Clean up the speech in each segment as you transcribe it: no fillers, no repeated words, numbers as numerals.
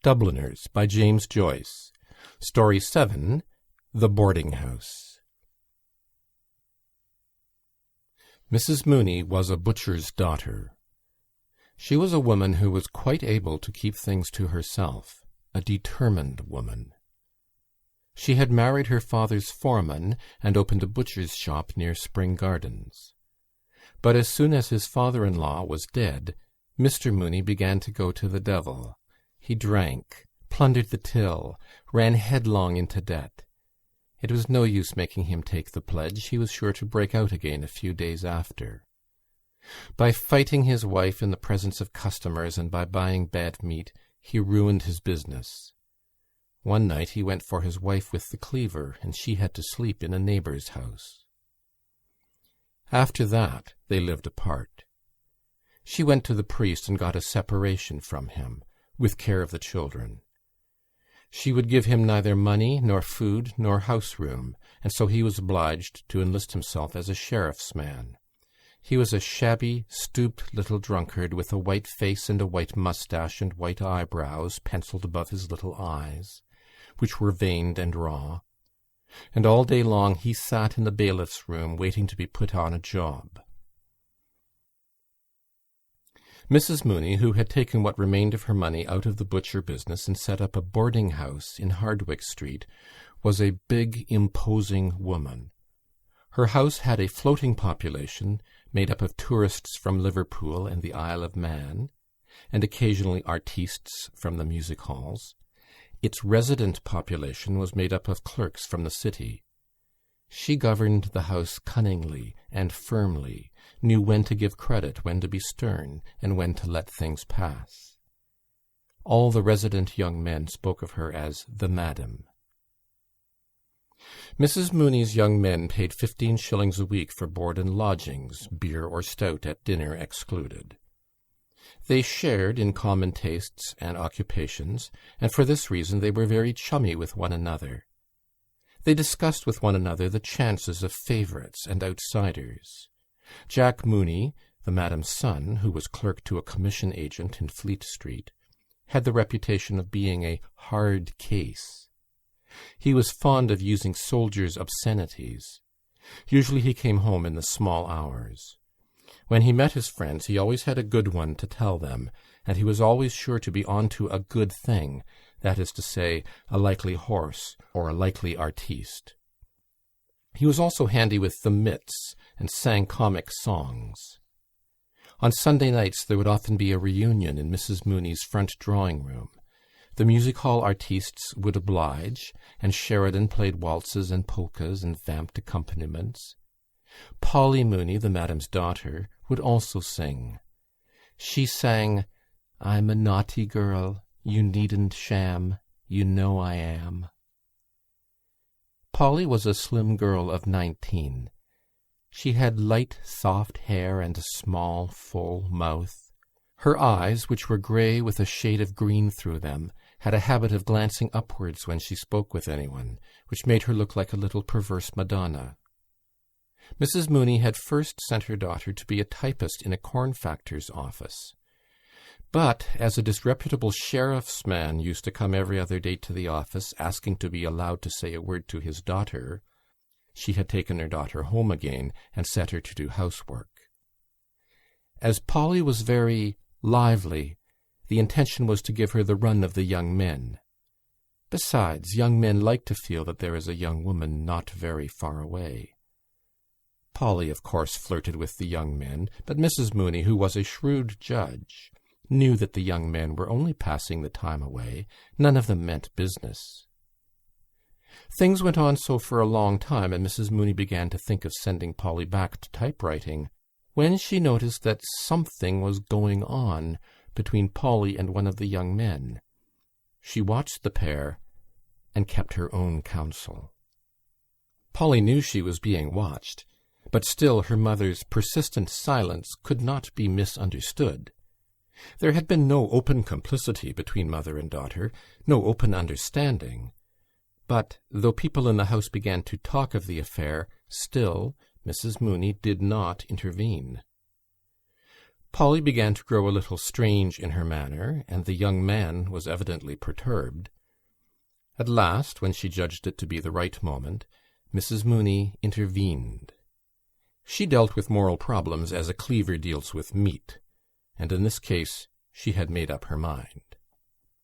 Dubliners by James Joyce. Story 7. The Boarding House. Mrs. Mooney was a butcher's daughter. She was a woman who was quite able to keep things to herself, a determined woman. She had married her father's foreman and opened a butcher's shop near Spring Gardens. But as soon as his father-in-law was dead, Mr. Mooney began to go to the devil. He drank, plundered the till, ran headlong into debt. It was no use making him take the pledge. He was sure to break out again a few days after. By fighting his wife in the presence of customers and by buying bad meat, he ruined his business. One night he went for his wife with the cleaver, and she had to sleep in a neighbour's house. After that they lived apart. She went to the priest and got a separation from him, with care of the children. She would give him neither money, nor food, nor house-room, and so he was obliged to enlist himself as a sheriff's man. He was a shabby, stooped little drunkard with a white face and a white moustache and white eyebrows pencilled above his little eyes, which were veined and raw, and all day long he sat in the bailiff's room waiting to be put on a job. Mrs. Mooney, who had taken what remained of her money out of the butcher business and set up a boarding house in Hardwicke Street, was a big, imposing woman. Her house had a floating population made up of tourists from Liverpool and the Isle of Man, and occasionally artistes from the music halls. Its resident population was made up of clerks from the city. She governed the house cunningly and firmly, knew when to give credit, when to be stern, and when to let things pass. All the resident young men spoke of her as the Madam. Mrs. Mooney's young men paid 15 shillings a week for board and lodgings, beer or stout at dinner excluded. They shared in common tastes and occupations, and for this reason they were very chummy with one another. They discussed with one another the chances of favourites and outsiders. Jack Mooney, the Madam's son, who was clerk to a commission agent in Fleet Street, had the reputation of being a hard case. He was fond of using soldiers' obscenities. Usually he came home in the small hours. When he met his friends, he always had a good one to tell them, and he was always sure to be on to a good thing, that is to say, a likely horse or a likely artiste. He was also handy with the mits and sang comic songs. On Sunday nights there would often be a reunion in Mrs. Mooney's front drawing-room. The music-hall artistes would oblige, and Sheridan played waltzes and polkas and vamped accompaniments. Polly Mooney, the Madam's daughter, would also sing. She sang, "I'm a naughty girl, you needn't sham, you know I am." Polly was a slim girl of 19. She had light, soft hair and a small, full mouth. Her eyes, which were grey with a shade of green through them, had a habit of glancing upwards when she spoke with anyone, which made her look like a little perverse Madonna. Mrs. Mooney had first sent her daughter to be a typist in a corn-factor's office. But, as a disreputable sheriff's man used to come every other day to the office, asking to be allowed to say a word to his daughter, she had taken her daughter home again and set her to do housework. As Polly was very lively, the intention was to give her the run of the young men. Besides, young men like to feel that there is a young woman not very far away. Polly, of course, flirted with the young men, but Mrs. Mooney, who was a shrewd judge, knew that the young men were only passing the time away. None of them meant business. Things went on so for a long time, and Mrs. Mooney began to think of sending Polly back to typewriting, when she noticed that something was going on between Polly and one of the young men. She watched the pair and kept her own counsel. Polly knew she was being watched, but still her mother's persistent silence could not be misunderstood. There had been no open complicity between mother and daughter, no open understanding. But, though people in the house began to talk of the affair, still Mrs. Mooney did not intervene. Polly began to grow a little strange in her manner, and the young man was evidently perturbed. At last, when she judged it to be the right moment, Mrs. Mooney intervened. She dealt with moral problems as a cleaver deals with meat, and in this case she had made up her mind.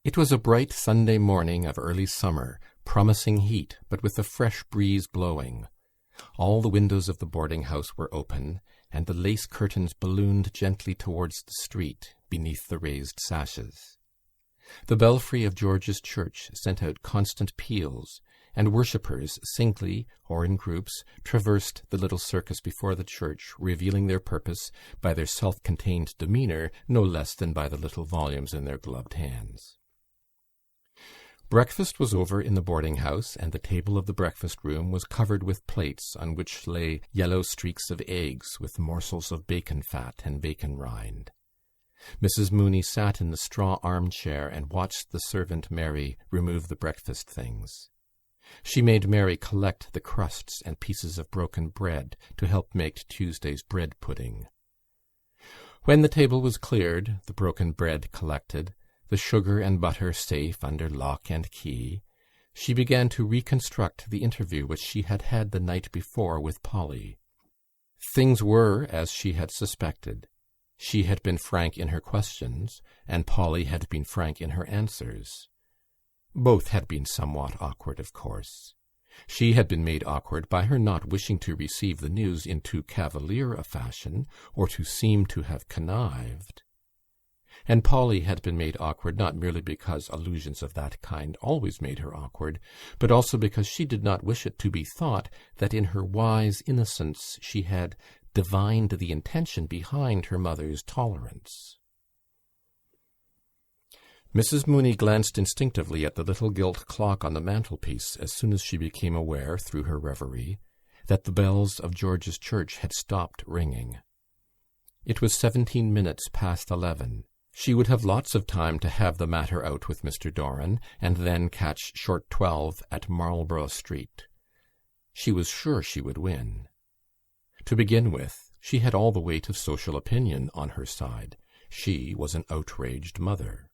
It was a bright Sunday morning of early summer, promising heat, but with a fresh breeze blowing. All the windows of the boarding-house were open, and the lace curtains ballooned gently towards the street, beneath the raised sashes. The belfry of George's church sent out constant peals, and worshippers, singly or in groups, traversed the little circus before the church, revealing their purpose by their self-contained demeanour no less than by the little volumes in their gloved hands. Breakfast was over in the boarding-house, and the table of the breakfast-room was covered with plates on which lay yellow streaks of eggs with morsels of bacon fat and bacon rind. Mrs. Mooney sat in the straw armchair and watched the servant Mary remove the breakfast things. She made Mary collect the crusts and pieces of broken bread to help make Tuesday's bread pudding. When the table was cleared, the broken bread collected, the sugar and butter safe under lock and key, she began to reconstruct the interview which she had had the night before with Polly. Things were as she had suspected. She had been frank in her questions, and Polly had been frank in her answers. Both had been somewhat awkward, of course. She had been made awkward by her not wishing to receive the news in too cavalier a fashion, or to seem to have connived. And Polly had been made awkward not merely because allusions of that kind always made her awkward, but also because she did not wish it to be thought that in her wise innocence she had divined the intention behind her mother's tolerance. Mrs. Mooney glanced instinctively at the little gilt clock on the mantelpiece as soon as she became aware, through her reverie, that the bells of George's church had stopped ringing. It was 17 minutes past 11. She would have lots of time to have the matter out with Mr. Doran, and then catch short 12 at Marlborough Street. She was sure she would win. To begin with, she had all the weight of social opinion on her side. She was an outraged mother.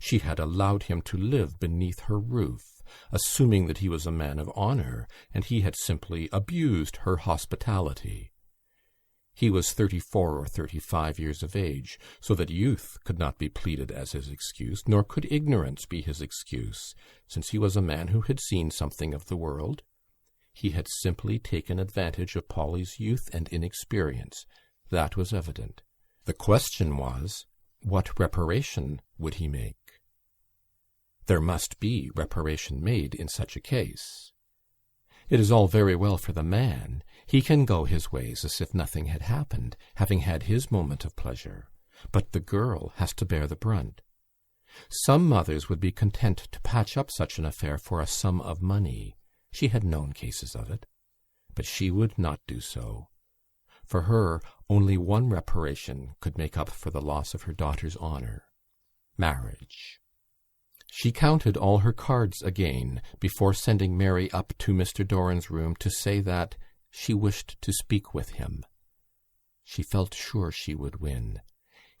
She had allowed him to live beneath her roof, assuming that he was a man of honour, and he had simply abused her hospitality. He was 34 or 35 years of age, so that youth could not be pleaded as his excuse, nor could ignorance be his excuse, since he was a man who had seen something of the world. He had simply taken advantage of Polly's youth and inexperience. That was evident. The question was, what reparation would he make? There must be reparation made in such a case. It is all very well for the man. He can go his ways as if nothing had happened, having had his moment of pleasure. But the girl has to bear the brunt. Some mothers would be content to patch up such an affair for a sum of money. She had known cases of it. But she would not do so. For her, only one reparation could make up for the loss of her daughter's honour: marriage. She counted all her cards again before sending Mary up to Mr. Doran's room to say that she wished to speak with him. She felt sure she would win.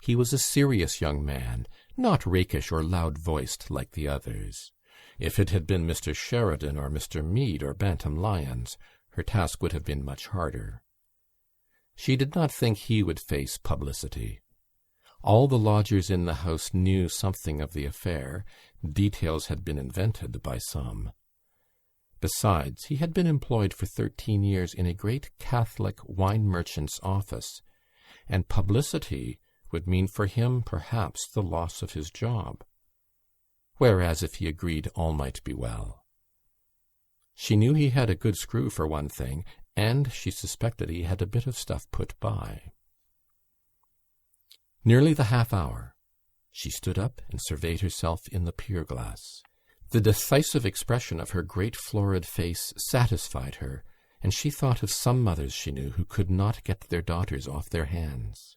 He was a serious young man, not rakish or loud-voiced like the others. If it had been Mr. Sheridan or Mr. Meade or Bantam Lyons, her task would have been much harder. She did not think he would face publicity. All the lodgers in the house knew something of the affair. Details had been invented by some. Besides, he had been employed for 13 years in a great Catholic wine merchant's office, and publicity would mean for him perhaps the loss of his job. Whereas if he agreed, all might be well. She knew he had a good screw for one thing, and she suspected he had a bit of stuff put by. Nearly the half-hour. She stood up and surveyed herself in the pier-glass. The decisive expression of her great florid face satisfied her, and she thought of some mothers she knew who could not get their daughters off their hands.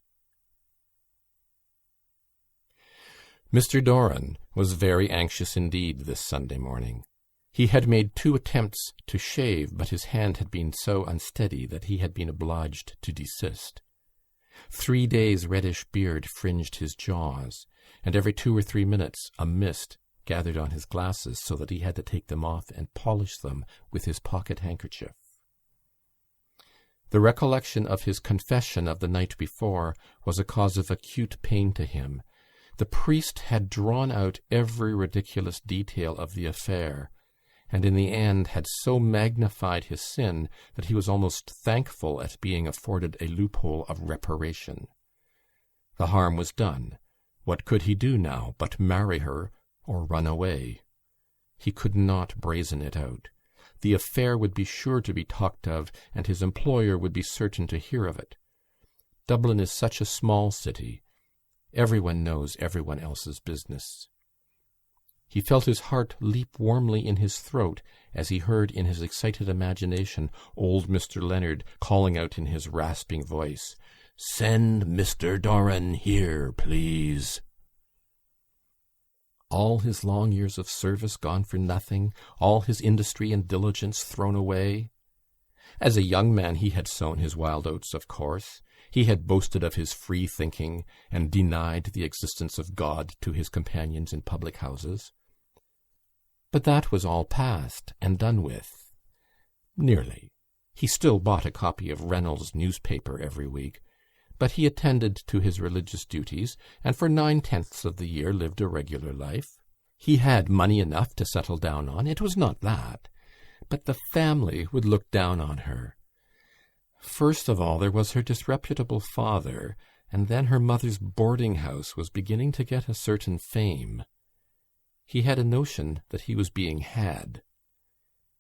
Mr. Doran was very anxious indeed this Sunday morning. He had made 2 attempts to shave, but his hand had been so unsteady that he had been obliged to desist. 3 days' reddish beard fringed his jaws, and every 2 or 3 minutes a mist gathered on his glasses so that he had to take them off and polish them with his pocket handkerchief. The recollection of his confession of the night before was a cause of acute pain to him. The priest had drawn out every ridiculous detail of the affair, and in the end had so magnified his sin that he was almost thankful at being afforded a loophole of reparation. The harm was done. What could he do now but marry her or run away? He could not brazen it out. The affair would be sure to be talked of, and his employer would be certain to hear of it. Dublin is such a small city. Everyone knows everyone else's business. He felt his heart leap warmly in his throat as he heard in his excited imagination old Mr. Leonard calling out in his rasping voice, "Send Mr. Doran here, please." All his long years of service gone for nothing, all his industry and diligence thrown away. As a young man he had sown his wild oats, of course. He had boasted of his free thinking and denied the existence of God to his companions in public houses. But that was all past and done with. Nearly. He still bought a copy of Reynolds' newspaper every week, but he attended to his religious duties, and for 9/10 of the year lived a regular life. He had money enough to settle down on, it was not that, but the family would look down on her. First of all there was her disreputable father, and then her mother's boarding-house was beginning to get a certain fame. He had a notion that he was being had.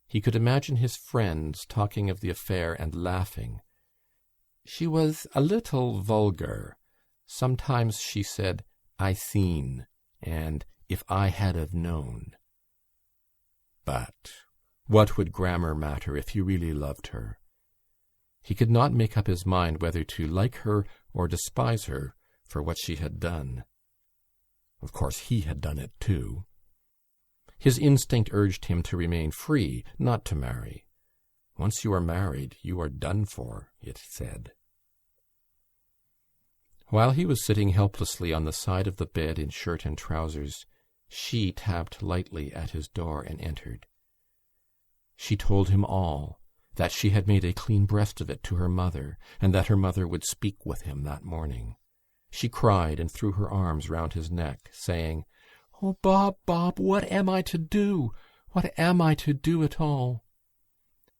He could imagine his friends talking of the affair and laughing. She was a little vulgar. Sometimes she said, "I seen," and "if I had have known." But what would grammar matter if he really loved her? He could not make up his mind whether to like her or despise her for what she had done. Of course he had done it too. His instinct urged him to remain free, not to marry. Once you are married, you are done for, it said. While he was sitting helplessly on the side of the bed in shirt and trousers, she tapped lightly at his door and entered. She told him all, that she had made a clean breast of it to her mother, and that her mother would speak with him that morning. She cried and threw her arms round his neck, saying, "Oh, Bob, Bob, what am I to do? What am I to do at all?"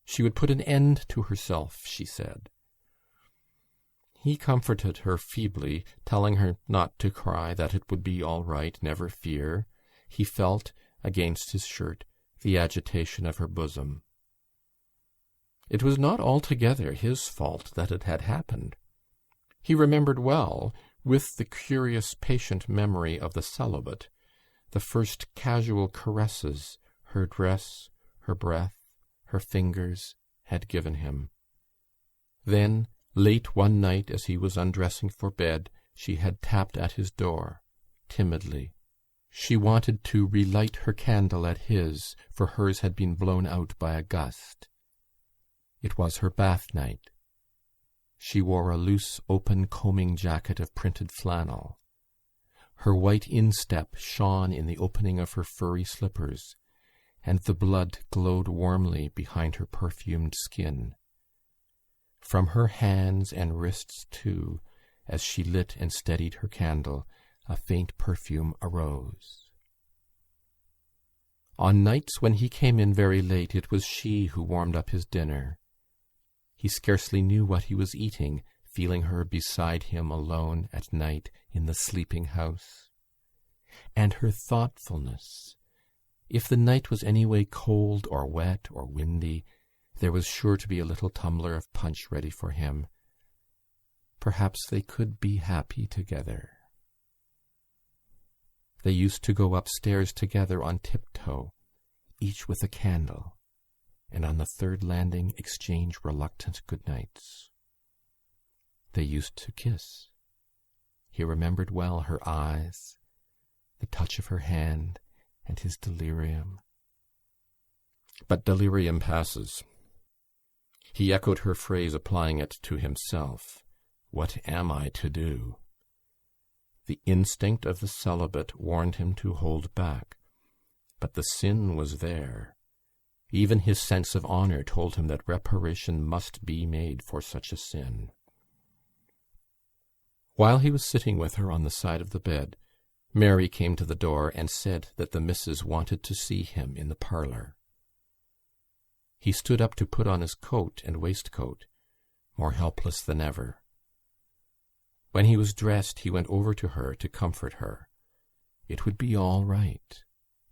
She would put an end to herself, she said. He comforted her feebly, telling her not to cry, that it would be all right, never fear. He felt, against his shirt, the agitation of her bosom. It was not altogether his fault that it had happened. He remembered well, with the curious patient memory of the celibate, the first casual caresses her dress, her breath, her fingers had given him. Then, late one night as he was undressing for bed, she had tapped at his door, timidly. She wanted to relight her candle at his, for hers had been blown out by a gust. It was her bath night. She wore a loose, open combing jacket of printed flannel. Her white instep shone in the opening of her furry slippers, and the blood glowed warmly behind her perfumed skin. From her hands and wrists, too, as she lit and steadied her candle, a faint perfume arose. On nights when he came in very late, it was she who warmed up his dinner. He scarcely knew what he was eating, feeling her beside him alone at night in the sleeping house. And her thoughtfulness. If the night was any way cold or wet or windy, there was sure to be a little tumbler of punch ready for him. Perhaps they could be happy together. They used to go upstairs together on tiptoe, each with a candle, and on the third landing exchange reluctant good nights. They used to kiss. He remembered well her eyes, the touch of her hand, and his delirium. But delirium passes. He echoed her phrase, applying it to himself. What am I to do? The instinct of the celibate warned him to hold back, but the sin was there. Even his sense of honour told him that reparation must be made for such a sin. While he was sitting with her on the side of the bed, Mary came to the door and said that the missus wanted to see him in the parlour. He stood up to put on his coat and waistcoat, more helpless than ever. When he was dressed, he went over to her to comfort her. It would be all right.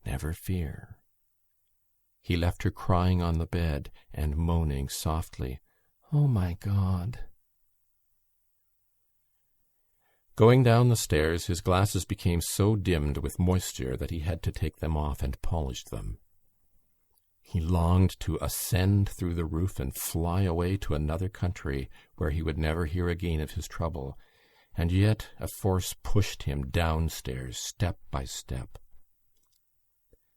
Never fear. He left her crying on the bed and moaning softly, "Oh, my God." Going down the stairs, his glasses became so dimmed with moisture that he had to take them off and polish them. He longed to ascend through the roof and fly away to another country where he would never hear again of his trouble, and yet a force pushed him downstairs step by step.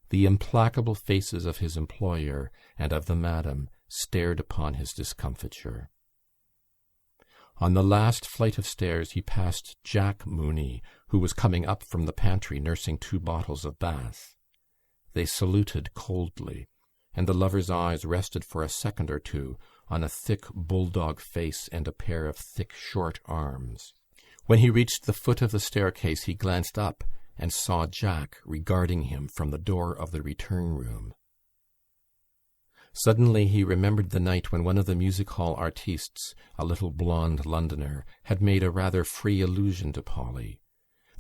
The implacable faces of his employer and of the madam stared upon his discomfiture. On the last flight of stairs he passed Jack Mooney, who was coming up from the pantry nursing 2 bottles of Bath. They saluted coldly, and the lover's eyes rested for a second or two on a thick bulldog face and a pair of thick short arms. When he reached the foot of the staircase, he glanced up and saw Jack regarding him from the door of the return room. Suddenly he remembered the night when one of the music-hall artistes, a little blonde Londoner, had made a rather free allusion to Polly.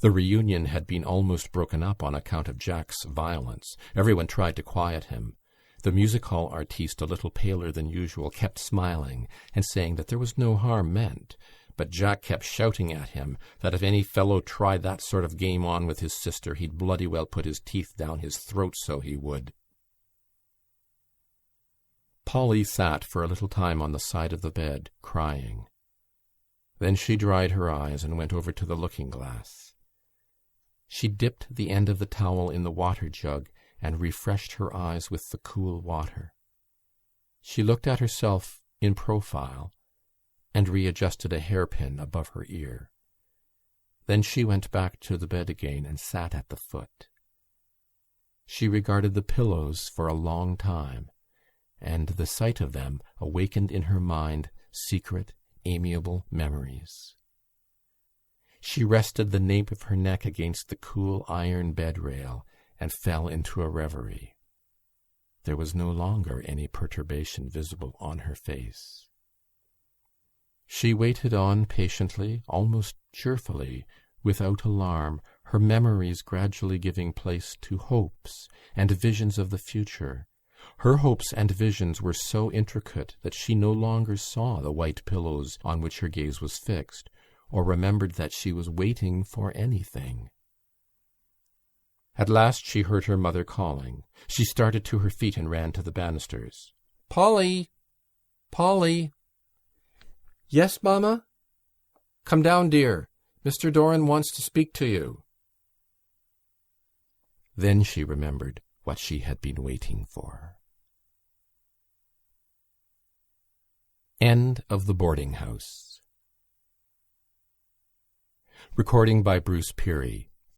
The reunion had been almost broken up on account of Jack's violence. Everyone tried to quiet him. The music-hall artiste, a little paler than usual, kept smiling and saying that there was no harm meant, but Jack kept shouting at him that if any fellow tried that sort of game on with his sister, he'd bloody well put his teeth down his throat, so he would. Polly sat for a little time on the side of the bed, crying. Then she dried her eyes and went over to the looking-glass. She dipped the end of the towel in the water jug and refreshed her eyes with the cool water. She looked at herself in profile and readjusted a hairpin above her ear. Then she went back to the bed again and sat at the foot. She regarded the pillows for a long time, and the sight of them awakened in her mind secret, amiable memories. She rested the nape of her neck against the cool iron bed-rail and fell into a reverie. There was no longer any perturbation visible on her face. She waited on patiently, almost cheerfully, without alarm, her memories gradually giving place to hopes and visions of the future. Her hopes and visions were so intricate that she no longer saw the white pillows on which her gaze was fixed, or remembered that she was waiting for anything. At last she heard her mother calling. She started to her feet and ran to the banisters. "Polly! Polly!" "Yes, mamma?" "Come down, dear. Mr. Doran wants to speak to you." Then she remembered what she had been waiting for. End of The Boarding House. Recording by Bruce Peary.